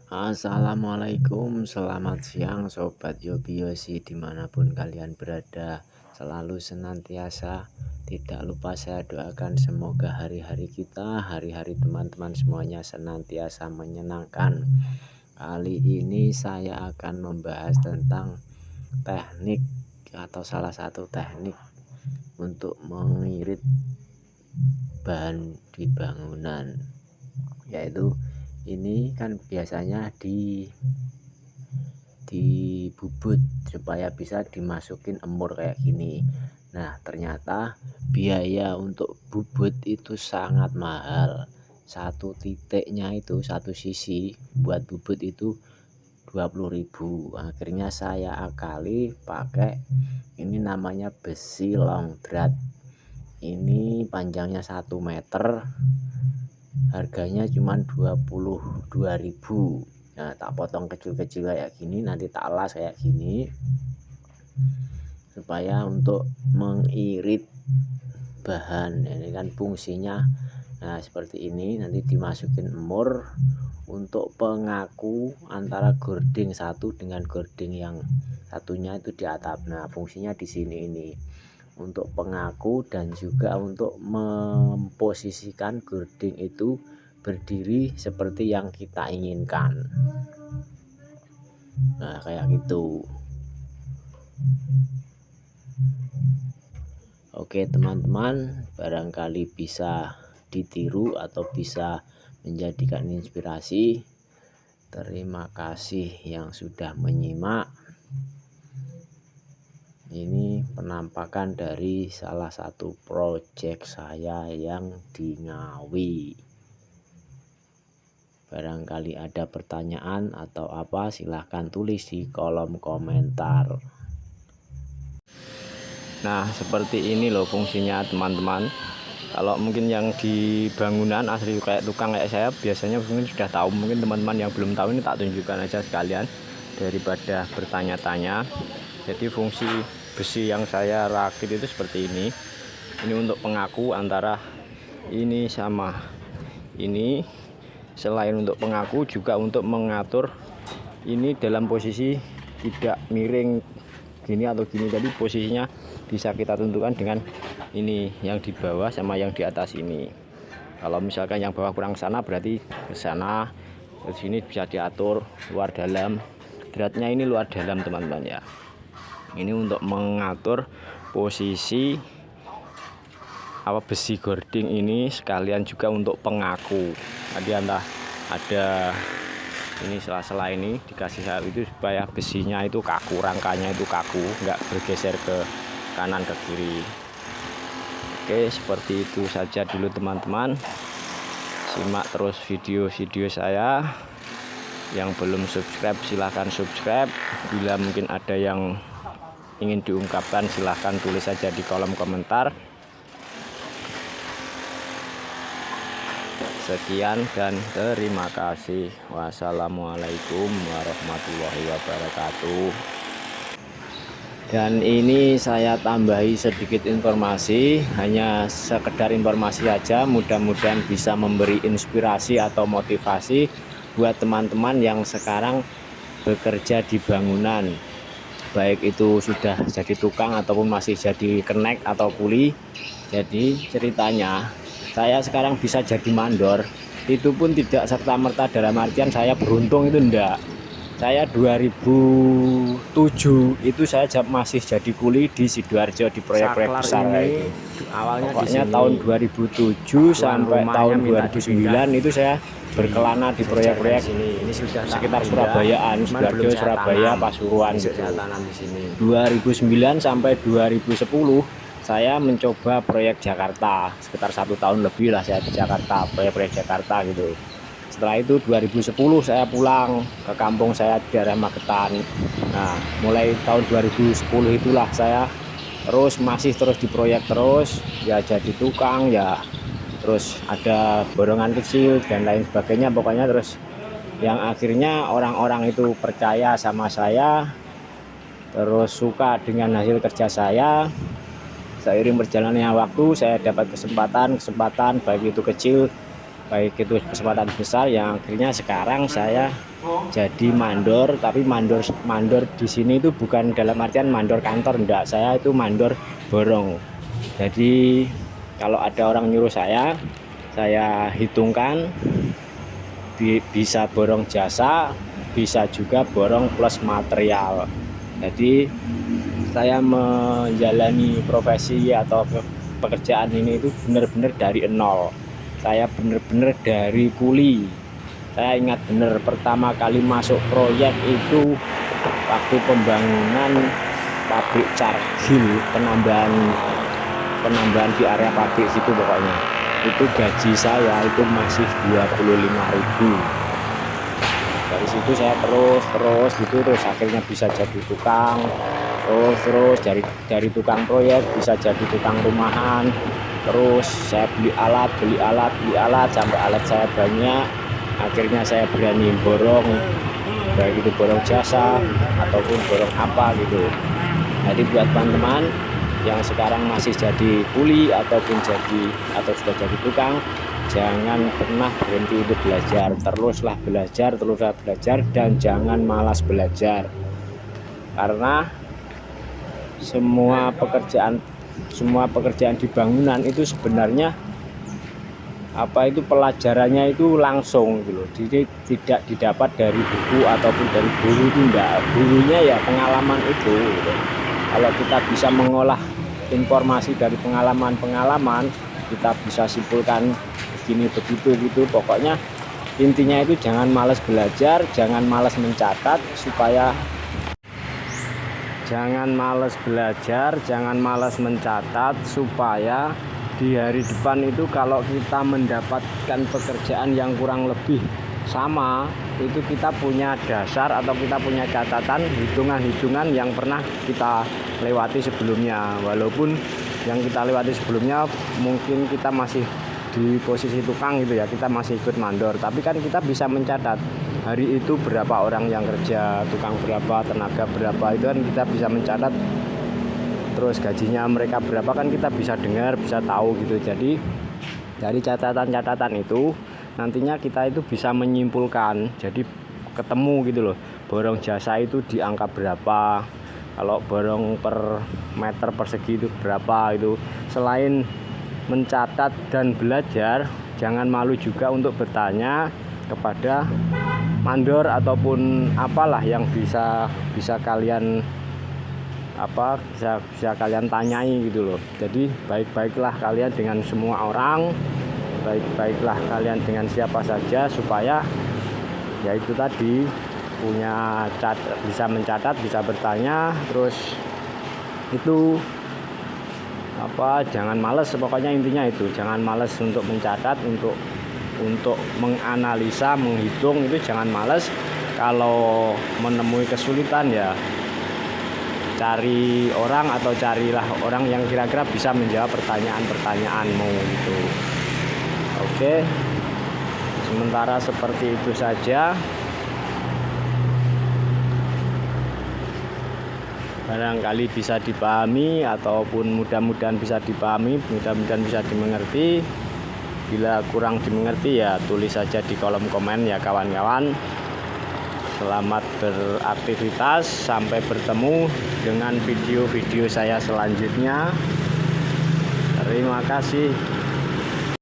Assalamualaikum, selamat siang Sobat Yobiyosi dimanapun kalian berada. Selalu senantiasa tidak lupa saya doakan semoga hari-hari kita, hari-hari teman-teman semuanya senantiasa menyenangkan. Kali ini saya akan membahas tentang teknik atau salah satu teknik untuk mengirit bahan di bangunan, yaitu ini kan biasanya dibubut supaya bisa dimasukin emur kayak gini. Nah, ternyata biaya untuk bubut itu sangat mahal. Satu titiknya itu, satu sisi buat bubut itu 20.000. Akhirnya saya akali pakai ini, namanya besi long drat. Ini panjangnya 1 meter, harganya cuma 22.000. Nah, tak potong kecil-kecil kayak gini, nanti tak las kayak gini supaya untuk mengirit bahan. Ini kan fungsinya, nah seperti ini, nanti dimasukin emur untuk pengaku antara gording satu dengan gording yang satunya itu di atap. Nah, fungsinya di sini ini untuk pengaku dan juga untuk memposisikan gording itu berdiri seperti yang kita inginkan. Nah, kayak gitu. Oke teman-teman, barangkali bisa ditiru atau bisa menjadikan inspirasi. Terima kasih yang sudah menyimak. Ini penampakan dari salah satu proyek saya yang di Ngawi. Barangkali ada pertanyaan atau apa, silahkan tulis di kolom komentar. Nah, seperti ini loh fungsinya teman-teman. Kalau mungkin yang di bangunan asli kayak tukang kayak saya biasanya mungkin sudah tahu. Mungkin teman-teman yang belum tahu ini tak tunjukkan aja sekalian daripada bertanya-tanya. Jadi fungsi besi yang saya rakit itu seperti ini. Ini untuk pengaku antara ini sama ini. Selain untuk pengaku juga untuk mengatur ini dalam posisi tidak miring gini atau gini. Jadi posisinya bisa kita tentukan dengan ini yang di bawah sama yang di atas ini. Kalau misalkan yang bawah kurang sana berarti ke sana, ke sini bisa diatur luar dalam. Dratnya ini luar dalam teman-teman ya. Ini untuk mengatur posisi apa besi gording ini, sekalian juga untuk pengaku. Tadi ada ini sela-sela ini dikasih saya itu supaya besinya itu kaku, rangkanya itu kaku, nggak bergeser ke kanan ke kiri. Oke, seperti itu saja dulu teman-teman. Simak terus video-video saya. Yang belum subscribe silahkan subscribe. Bila mungkin ada yang ingin diungkapkan silahkan tulis saja di kolom komentar. Sekian dan terima kasih. Wassalamualaikum warahmatullahi wabarakatuh. Dan ini saya tambahi sedikit informasi, hanya sekedar informasi aja, mudah-mudahan bisa memberi inspirasi atau motivasi buat teman-teman yang sekarang bekerja di bangunan, baik itu sudah jadi tukang ataupun masih jadi kenek atau kuli. Jadi ceritanya saya sekarang bisa jadi mandor, itu pun tidak serta-merta dalam artian saya beruntung, itu enggak. Saya 2007 itu saya masih jadi kuli di Sidoarjo di proyek-proyek besar kayak itu. Awalnya pokoknya tahun 2007 sampai tahun 2009 itu saya berkelana di proyek-proyek sekitar Surabayaan, Sidoarjo, Surabaya, Pasuruan gitu. 2009 sampai 2010 saya mencoba proyek Jakarta, sekitar 1 tahun lebih lah saya di Jakarta, proyek-proyek Jakarta gitu. Setelah itu 2010 saya pulang ke kampung saya di daerah Magetan. Nah, mulai tahun 2010 itulah saya masih terus di proyek terus, ya jadi tukang ya, terus ada borongan kecil dan lain sebagainya. Pokoknya terus yang akhirnya orang-orang itu percaya sama saya, terus suka dengan hasil kerja saya. Seiring berjalannya waktu saya dapat kesempatan baik itu kecil baik itu kesempatan besar yang akhirnya sekarang saya jadi mandor. Tapi mandor di sini itu bukan dalam artian mandor kantor, enggak, saya itu mandor borong. Jadi kalau ada orang nyuruh saya hitungkan, bisa borong jasa, bisa juga borong plus material. Jadi saya menjalani profesi atau pekerjaan ini itu benar-benar dari nol. Saya benar-benar dari kuli. Saya ingat benar pertama kali masuk proyek itu waktu pembangunan pabrik Cargill, penambahan di area pabrik situ. Pokoknya itu gaji saya itu masih 25.000. Dari situ saya terus gitu, terus akhirnya bisa jadi tukang, terus dari tukang proyek bisa jadi tukang rumahan. Terus saya beli alat sampai alat saya banyak. Akhirnya saya berani borong, baik itu borong jasa ataupun borong apa gitu. Jadi buat teman-teman yang sekarang masih jadi kuli ataupun sudah jadi tukang, jangan pernah berhenti untuk belajar. Teruslah belajar dan jangan malas belajar. Karena semua pekerjaan di bangunan itu sebenarnya pelajarannya itu langsung gitu. Jadi tidak didapat dari buku ataupun dari guru itu enggak. Gurunya ya pengalaman itu gitu. Kalau kita bisa mengolah informasi dari pengalaman, kita bisa simpulkan begini begitu gitu. Pokoknya intinya itu jangan malas belajar, jangan malas mencatat, supaya di hari depan itu kalau kita mendapatkan pekerjaan yang kurang lebih sama, itu kita punya dasar atau kita punya catatan, hitungan-hitungan yang pernah kita lewati sebelumnya. Walaupun yang kita lewati sebelumnya mungkin kita masih di posisi tukang gitu ya, kita masih ikut mandor, tapi kan kita bisa mencatat hari itu berapa orang yang kerja, tukang berapa, tenaga berapa, itu kan kita bisa mencatat. Terus gajinya mereka berapa kan kita bisa dengar, bisa tahu gitu. Jadi dari catatan-catatan itu nantinya kita itu bisa menyimpulkan, jadi ketemu gitu loh, borong jasa itu di angka berapa, kalau borong per meter persegi itu berapa. Itu selain mencatat dan belajar, jangan malu juga untuk bertanya kepada mandor ataupun apalah yang bisa kalian bisa kalian tanyai gitu loh. Jadi baik-baiklah kalian dengan semua orang, baik-baiklah kalian dengan siapa saja, supaya ya itu tadi bisa mencatat, bisa bertanya. Terus itu jangan males, pokoknya intinya itu jangan males untuk mencatat, untuk menganalisa, menghitung, itu jangan males. Kalau menemui kesulitan ya cari orang atau carilah orang yang kira-kira bisa menjawab pertanyaan-pertanyaanmu gitu. Oke, sementara seperti itu saja. Barangkali bisa dipahami ataupun mudah-mudahan bisa dipahami, mudah-mudahan bisa dimengerti. Bila kurang dimengerti ya tulis saja di kolom komen ya kawan-kawan. Selamat beraktivitas, sampai bertemu dengan video-video saya selanjutnya. Terima kasih.